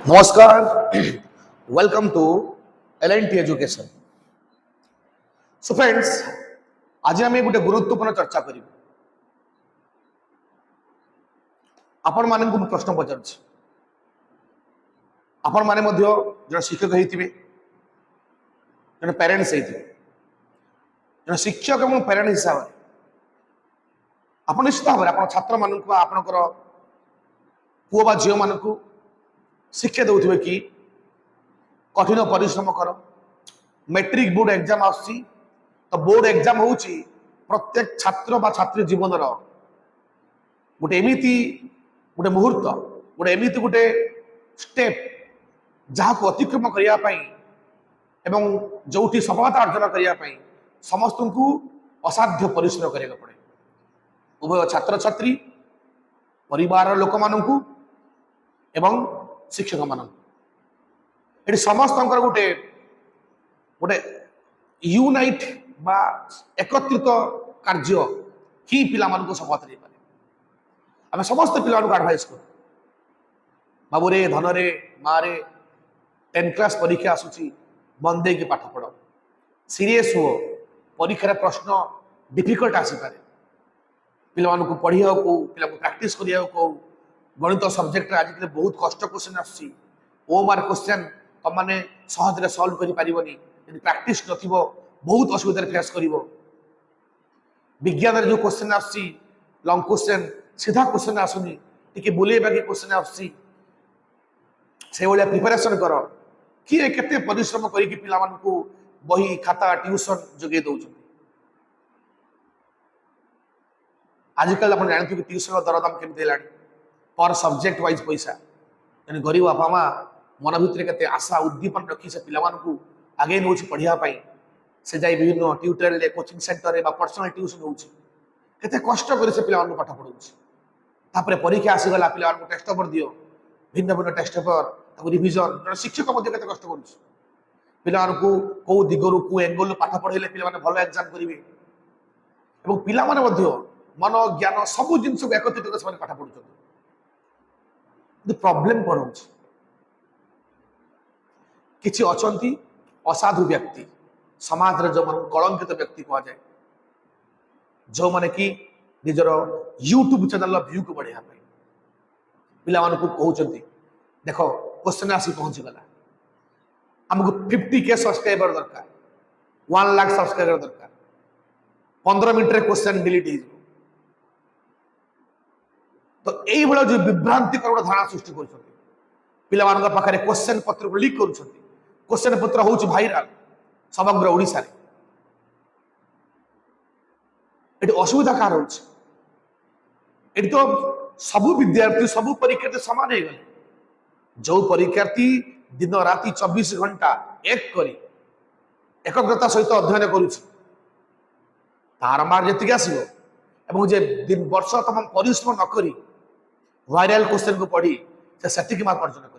नमस्कार welcome to L&T education. So friends आज आम गोटे गुरुत्वपूर्ण चर्चा करूँ। आपण मानक प्रश्न पचार आपण माने जन शिक्षक होते जन पेरेन्ट्स होते जन शिक्षक और पेरेन्ट हिसाब से आप निश्चित भाव में छात्र मानक आपणकर पुओ बा झील मानक शिक्षा दौथे कि कठिन परिश्रम कर मैट्रिक बोर्ड एग्जाम आसी तो बोर्ड एग्जाम हूँ प्रत्येक छात्र बा छात्री जीवन गोटे एमती गोटे मुहूर्त गोटे एमती गोटे स्टेप जहाँ को अतिक्रम करने एवं जो सफलता अर्जन करने समस्त को असाध्य परिश्रम करने पड़े। उभय छात्र छात्री परिवार लोक मानू एवं शिक्षक मान ये समस्त गोटे गोटे यूनाइट बा एकत्रित कार्य ही पिला सफलता दे पारे। आम समस्त पिला आडभाइस कर बाबू रे धन रे माँ रे 10 क्लास परीक्षा आसूची मन दे पाठ पढ़ सीरीयस हो परीक्षार प्रश्न डिफिकल्ट आसीपे पिला पढ़िया को पिला प्राक्ट करिया को गणित सब्जेक्ट आज बहुत कष्ट क्वेश्चन आसी ओ मार्क क्वेश्चन तुम मैंने सहज सल्व कर प्राक्ट न बहुत असुविधा फेस कर विज्ञान जो क्वेश्चन आसी लंग क्वेश्चन सीधा क्वेश्चन आसुनी टी बुलेबा क्वेश्चन आसी प्रिपेरेसन कर किए केते परिश्रम करके पिला बही खाता ट्यूशन जोगे दौरान आजिकल आप जानते कि ट्यूशन दरदाम केमती है पर सब्जेक्ट वाइज पैसा गरीब बापा माँ मन भितर के आशा उद्दीपन रखी से पिला आगे नौ पढ़ाई से जाए विभिन्न tutorial coaching centre personal tuition होते कष्ट कर से पिला पाठ पढ़ाऊँ परीक्षा आसीगला पिला टेस्ट पेपर दियो भिन्न भिन्न टेस्ट पेपर रिविजन जन शिक्षक कष्ट कर पिला कौ दिगरु कौ एंगल पाठ पढ़े पिला भल एग्जाम करेंगे पिला मन ज्ञान सबू जिन एकत्रित कर पाठ पढ़ुं प्रॉब्लम कौन हो किसी अच्छी असाधु व्यक्ति समाज जो कलंकित व्यक्ति कह जाए जो माने कि निजर यूट्यूब चैनल व्यू को बढ़िया पिला कहते देख क्वेश्चन आसी पहुंची गला आमको 50K सब्सक्राइबर दरकार 1 लाख सब्सक्राइबर दरकार 15 मिनट रे क्वेश्चन डिलीट हो तो यही भाई जो विभ्रांतिकर गोटे धारणा सृष्टि कर पाखे क्वेश्चन पत्र को लीक कर क्वेश्चन पत्र हूँ भाइराल समग्र ओडिशा रे असुविधा कार हो तो सबू विद्यार्थी सबू परीक्षार्थी सामान हो गए जो परीक्षार्थी दिन राति 24 घंटा एक करी एकाग्रता सहित अध्ययन तार मार्क जी आसो दिन वर्ष तुम परिश्रम न करी वायरल क्वेश्चन को पढ़ी से मार्क अर्जन कर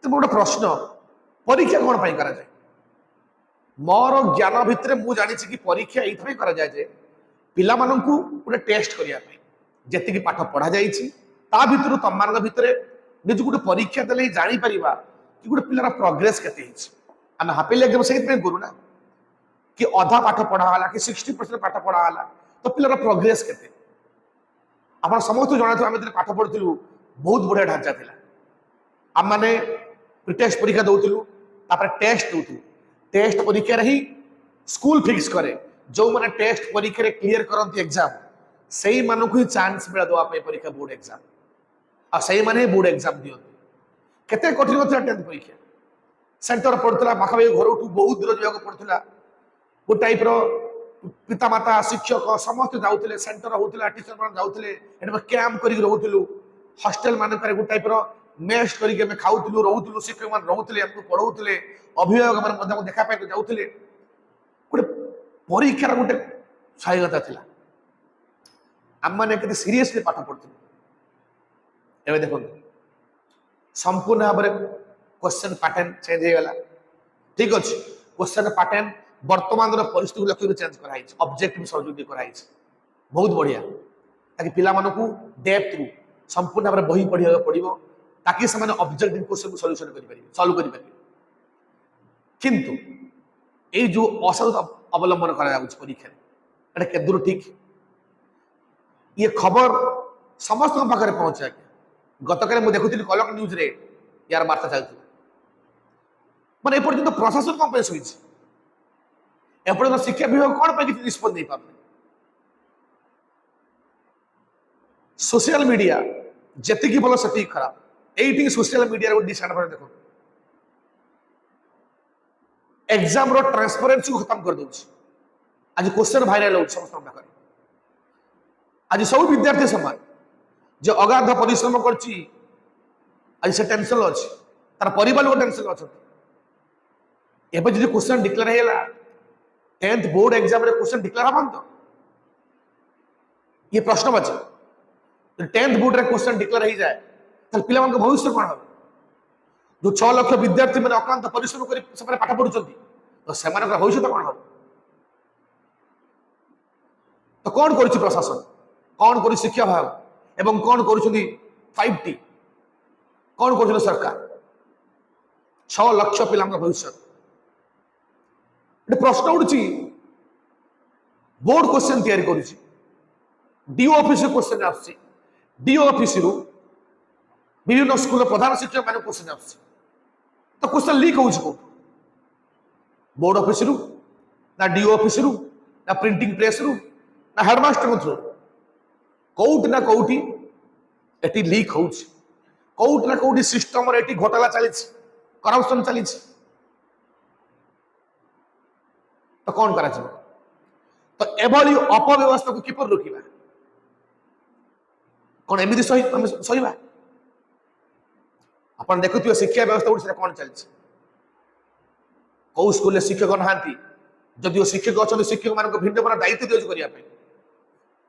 गोटे प्रश्न परीक्षा कौन पाई करा जाए मोर ज्ञान भितर मु जानी कि परीक्षा ये करा जाए पिला मानू गोटे टेस्ट करने जी पाठ पढ़ा जा भितर तुम मान भितर निज गोटे परीक्षा देले जानी परिबा कि गोटे पिलार प्रोग्रेस केते आम हापिल एग्जाम से करूना कि अधा पाठ पढ़ाला कि 60% पाठ पढ़ाला तो पिलार प्रोग्रेस केते आप समस्त जाना आम पाठ पढ़ुलु बहुत बढ़िया ढांचा था आम मैंने प्रिटेस्ट परीक्षा दौलू टेस्ट दौलू टेस्ट परीक्षा ही स्कूल फिक्स करे जो मैंने टेस्ट परीक्षा क्लीयर करती एग्जाम से ही मानक ही चांस मिला दवाई परीक्षा बोर्ड एग्जाम आ सही माने बोर्ड एग्जाम दिखते केते कठिन था 10th परीक्षा सेंटर पड़ता पाखापाखि घर बहुत दूर जावाक पड़ता गोटे टाइप पितामाता शिक्षक समस्त जाऊे सेंटर होता टीचर मान जाऊे कैंप कर रोलु हस्टेल मान गोटे टाइप मेस कर खाऊलु रोलु शिक्षक मान रोते पढ़ाऊे अभिभावक मान देखापी जाऊे गोटे परीक्षार गोटे सहायता था आम मैंने सीरीयसली पाठ पढ़ुलु एवं देखो संपूर्ण भाव में क्वेश्चन पैटर्न चेंज हो गला ठीक अच्छे क्वेश्चन पैटर्न वर्तमान परिस्थिति लक्ष्य चेंज कराई ऑब्जेक्टिव सब्जेक्टिव कराई बहुत बढ़िया ताकि पिला मानू डेप्थ रू संपूर्ण भाव में बही पढ़ा पड़ो ताकि से ऑब्जेक्टिव क्वेश्चन को सॉल्यूशन सॉल्व कर किंतु ये जो असाधु अवलंबन करा परीक्षा एटा केदूर ठीक ये खबर समस्त पाखे पहुंचे गतकाल मुझे देखुली कलक न्यूज रे यार वार्ता चलती मैंने एपर्तंत प्रशासन कौन शुई एपर्तंत शिक्षा विभाग कौन पर किसी निष्पत्ति नहीं पारे सोशल मीडिया जी भल से खराब ये सोशल मीडिया डिसएडवांटेज देखो एग्जाम रो ट्रांसपेरेंसी को खत्म कर दूसरी आज क्वेश्चन भाइराल हो समस्त पाखे आज सब विद्यार्थी समान जो अगाध परिश्रम करछि आज से टेंशन अच्छी तार परिवार लोग टेंशन अच्छा एवं जो क्वेश्चन डिक्लेयर है 10th बोर्ड एग्जाम रे क्वेश्चन डिक्लेयर हम तो ये प्रश्न बचे 10th बोर्ड रे क्वेश्चन डिक्लेयर हो जाए तो पिला भविष्य कौन हम जो 6 लाख विद्यार्थी मैंने अक्लांत परिश्रम कर पाठ पढ़ुं तो से भविष्य कौन हम तो कौन कर प्रशासन कौन कर शिक्षा विभाग एवं कौन कर 5T कौन कर सरकार 6 लाख पिला भविष्य प्रश्न उठी बोर्ड क्वेश्चन तैयारी कर DO office question DO office विभिन्न स्कूल प्रधान शिक्षक मान क्वेश्चन तो क्वेश्चन लीक हो बोर्ड ऑफिस ना डीओ ऑफिस ना प्रिंटिंग प्रेस ना हेडमास्टर थ्रू कौट ना कौटी एटी लीक हो कौट ना कौटी सिस्टम एटी घोटाला चली करप्शन चली तो कौन करा तो एभली अपव्यवस्था को किपर रोकवा कौन एमती सहीबा आप देखुए शिक्षा व्यवस्था ओडिशा कौन चलती कौ स्कूल शिक्षक नहांती जदिव शिक्षक अच्छा शिक्षक मान भिन्न भिन्न दायित्व दिया करने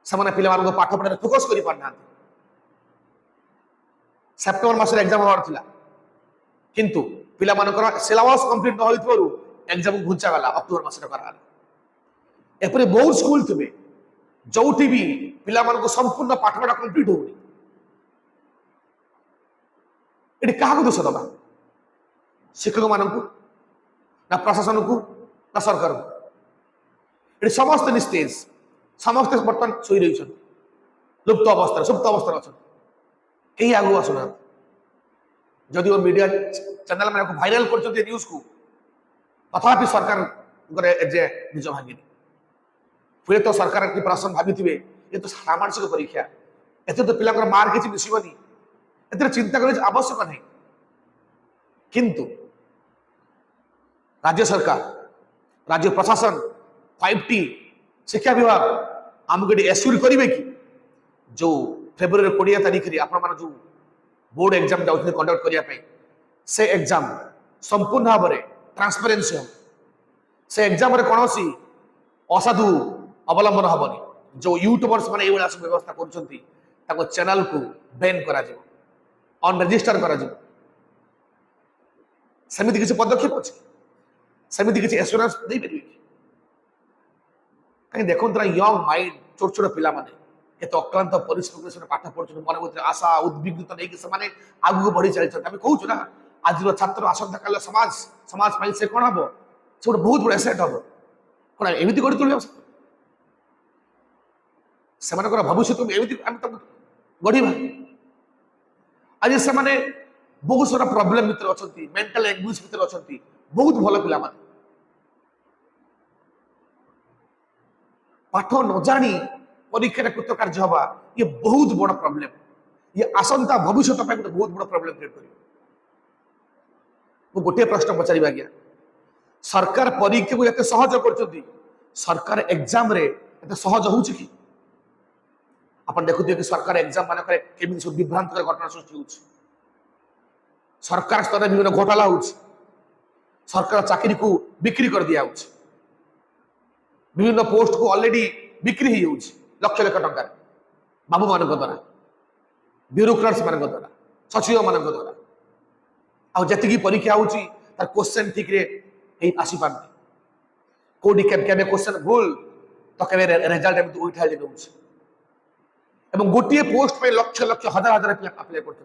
से पिला पाठ पढ़ा फोकस कर पारना सेप्टेम्बर मास एग्जाम हमार था किंतु पिला सिलेबस कंप्लीट न एग्जाम घुंचा गला अक्टोबर मास एपरी बहुत स्कूल थे जो भी पिला संपूर्ण पाठ पढ़ा कंप्लीट होनी ये क्या दोष दबा शिक्षक मान ना प्रशासन को ना सरकार को समस्त निस्तेज समस्त बर्तमान शोई रही लुप्त अवस्था सुप्त अवस्था अच्छा कहीं आगू आसुना जदि मीडिया चैनल मैंने भाइराल कर न्यूज को तथापि सरकार निज भांगी फिर तो सरकार की प्रशासन भाभी थे ये तो सामाजिक परीक्षा एत तो पिला मार्क किसी मिसबनी ए चिंता कर आवश्यक नहीं किंतु राज्य सरकार राज्य प्रशासन 5T शिक्षा विभाग आमको ये एश्योर करेंगे कि जो फेब्रुआरी 20 तारीख में आपण जो बोर्ड एग्जाम जाऊँ कंडक्ट करने से एग्जाम संपूर्ण भाव में ट्रांसपेरेंसी हम से एग्जाम रे कौन सी असाधु अवलंबन हेनी जो यूट्यूबर्स मैंने ये सब व्यवस्था कर चैनल को बैन करा अनरेजिस्टर करा सेमिति किसी पदक्षेप अच्छे सेमिति किसी एश्योरेंस दे पारे कहीं देखो यंग माइंड छोट छोट पिला माने केते अक्लांत परिश्रम से पाठ पढ़ुछन मन भीतर आशा उद्विग्नता नहीं कि से आगू बढ़ी चलते आम कहूँ ना आज छात्र आसंता काल समाज समाज से कौन हम से गोटे बहुत बड़ा एसेट हम कौन एमती गढ़ी तुल से भविष्य गढ़ा आज से बहुत सारा प्रॉब्लम भीतर अच्छा मेंटल एंगुइश भीतर अच्छा बहुत भल पिला पाठ न जानी परीक्षा कृतकार्य हवा ये बहुत बड़ा प्रॉब्लम ये आसंता भविष्य गोटे बहुत बड़ा प्रॉब्लम क्रिएट कर गोटे प्रश्न पचार आज्ञा सरकार परीक्षा को एत सहज कर सरकार एग्जाम रे एत सहज हो आप देखुए कि सरकार एग्जाम मान केमी सब विभ्रांत घटना सृष्टि हो सरकार स्तर में विभिन्न घोटाला हो सरकार चाकरी को बिक्री कर दिया विभिन्न पोस्ट को ऑलरेडी बिक्री हो लक्ष लक्ष टंका बाबू मान द्वारा ब्यूरोक्राट्स मान द्वारा सचिव मान द्वारा आती परीक्षा हो क्वेश्चन ठीक रे आसी पारनी कौटी केबे क्वेश्चन भूल तो केबे रिजल्ट एमती उठा दौर एवं गोटे पोस्ट पे लक्ष लक्ष हजार हजार पिला अप्लाई करते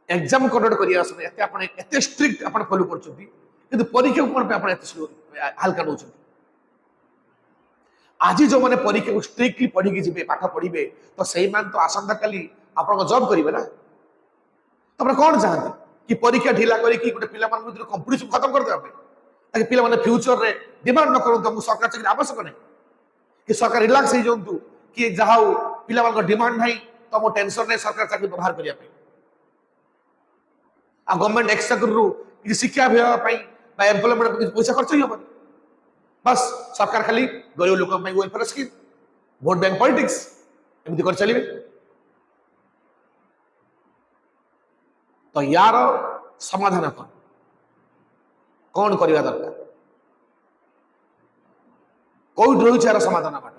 एग्जाम कंडक्ट करिया समय एते आपण एते स्ट्रिक्ट आपण फॉलो करछथि किंतु परीक्षा कोन पे आपण एते हल्का नउछथि आज जो मैंने परीक्षा को स्ट्रिक्टली पढ़ी जी पाठ पढ़े तो सही मान तो आसंता काली आप जॉब करेंगे ना तो कौन चाहते कि परीक्षा ढिला करके गोटे पिला कंपटीशन खत्म कर देबे ताकि पिला माने फ्यूचर रे डिमांड न करन हमु सरकार चाकरी आवश्यक नहीं कि सरकार रिलैक्स हो जंतु कि जहा पिला मान डिमांड नहीं तो मो टेंशन नहीं सरकार चाकरी व्यवहार करिया पे आ गवर्नमेंट एक्सचेकर रु कि शिक्षा व्यय पई बा एम्प्लॉयमेंट पे पैसा खर्च ही होबे बस सरकार खाली गरीब लोक welfare scheme vote bank politics एमती कर चलिए तो यार समाधान कौन करवा दरकार कौट रही यार समाधान बाट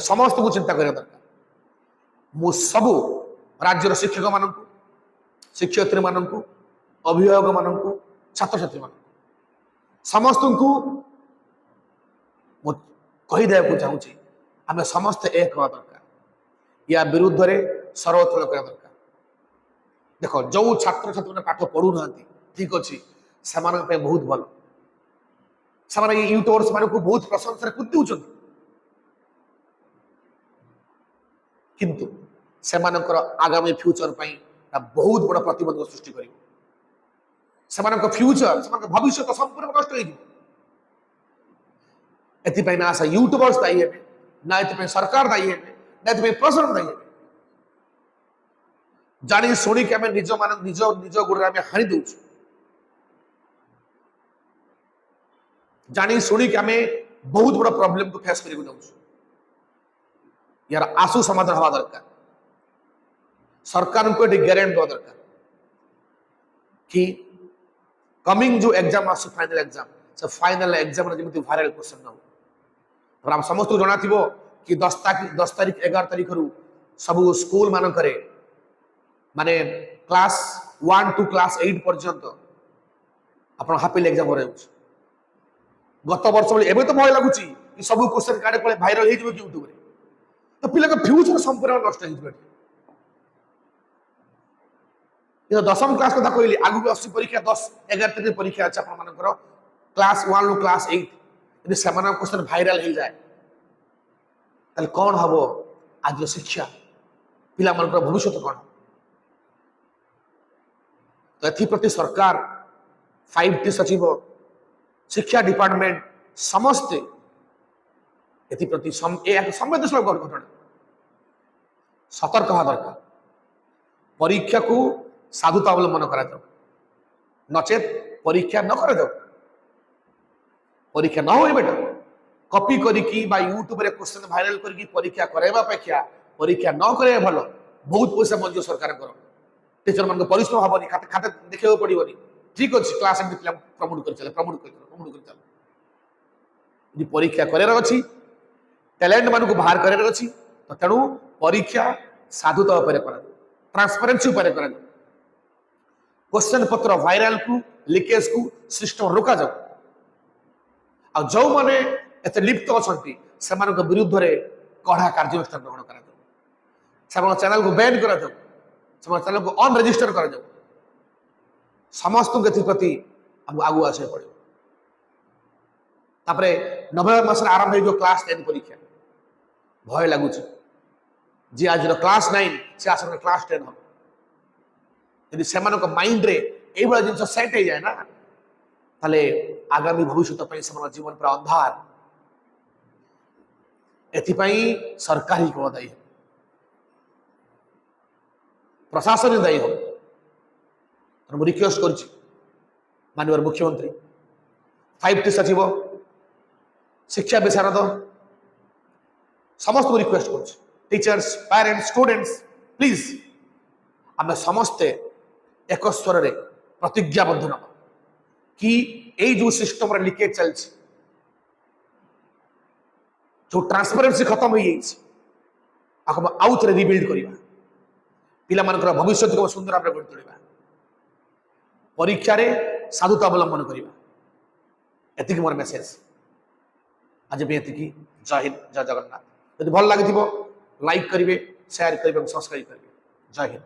समस्त को चिंता करवा दरकार मु सबु राज्यर शिक्षक मान शिक्षयित्री मान अभिभावक मान छात्र छात्री मान समस्त को कहीदे चाहूँगी आम समस्त एक हवा दरकार या विरुद्ध रे सर्वोत्थल करवा दरकार देखो जो छात्र छात्री मैंने पाठ पढ़ू ना ठीक अच्छे से बहुत भल से यूट्यूबर्स मान को बहुत प्रशंसा कुदी किंतु से आगामी फ्यूचर बहुत बड़ प्रतिबंधक सृष्टि कर फ्यूचर से भविष्य संपूर्ण नष्ट हो ना से यूट्यूबर्स दायी है ना ये सरकार दायी है ना ये प्रशासन दायी है जानी शुणिक आम निज मान निज निज गोड़ आम हाणी दौ जानी शुणिक आम बहुत बड़ प्रॉब्लम को फेस कर यार आशु समाधान हवा दरकार सरकार को ये गारंटी देवा दरकार कि कमिंग जो एग्जाम आस फाइनल एग्जाम से फाइनल एग्जाम जमी वायरल क्वेश्चन न हो आम समस्त जना थी कि 10 तारीख 11 तारीख रु सब स्कूल मानक माने क्लास 1 टू क्लास 8 पर्यंत आप हापिल एग्जाम गत वर्ष एवं तो भय लगुच कि सब क्वेश्चन कार्ड को भाइराल हो यूट्यूब तो पिला फ्यूचर संपूर्ण नष्ट हो 10वीं क्लास कथा कहली आगु भी अच्छी परीक्षा 10-11 तारीख परीक्षा अच्छे आपर क्लास 1 रु क्लास 8 यदि से क्वेश्चन भाइराल हो जाए ताले कौन हम आज शिक्षा पिला भविष्य कौन तो एप्रति सरकार 5T सचिव शिक्षा डिपार्टमेंट समस्ते एप्रति संवेदनशील घटना सतर्क हवा दरकार परीक्षा को साधुता अवलंबन करा नचेत परीक्षा न करा परीक्षा न हो बेटा कॉपी करके यूट्यूब रे क्वेश्चन भाइराल करके परीक्षा कराइबा अपेक्षा परीक्षा न कराइबा भल बहुत पैसा मंजूर सरकार कर टीचर मान परिश्रम हेनी खाते खाते देखा पड़ोनी ठीक अच्छे क्लास प्रमोट कर चले परीक्षा करार अच्छी टैलेंट मान को बाहर करार अच्छी तो तेणु परीक्षा साधुता ट्रांसपेरेन्सी क्वेश्चन पत्र वायरल को लिकेज को सिस्टम रोक जाऊ आ जो मैंने एते लिप्त अच्छा से विरुद्ध में कड़ा कार्यानुष्ठान ग्रहण करा चैनल को बैन करा चैनल को अनरेजिस्टर करा समस्त प्रति आगु आसे पड़े नवेम्बर मास आरंभ हो क्लास 10 परीक्षा भय लगुच जी आज क्लास 9 से आस क्लास 10 हम यदि से माइंड रे ये जिन सेट हो जाए ना ताले आगामी भविष्य जीवन पूरा अंधार एथिपाई सरकार ही कौन दायी प्रशासन ही दायी हम रिक्वेस्ट कर माननीय मुख्यमंत्री 5T सचिव शिक्षा विशारद समस्त को रिक्वेस्ट कर टीचर्स पेरेंट्स स्टूडेंट्स प्लीज आम समस्ते एक स्वर रे प्रतिज्ञाबद्ध ना कि ये जो सिस्टम रे लीकेज चलछि जो ट्रांसपेरेंसी खत्म हो जाए आउ थे रिबिल्ड करवा पिला मानकर भविष्य को सुंदर भाव गढ़ तोड़ा परीक्षा रे साधुता अवलंबन करवा एति मोर मेसेज आज भी एति जय हिंद जय जगन्नाथ यदि भल लगी लाइक करेंगे शेयर करेंगे सब्सक्राइब करेंगे जय हिंद।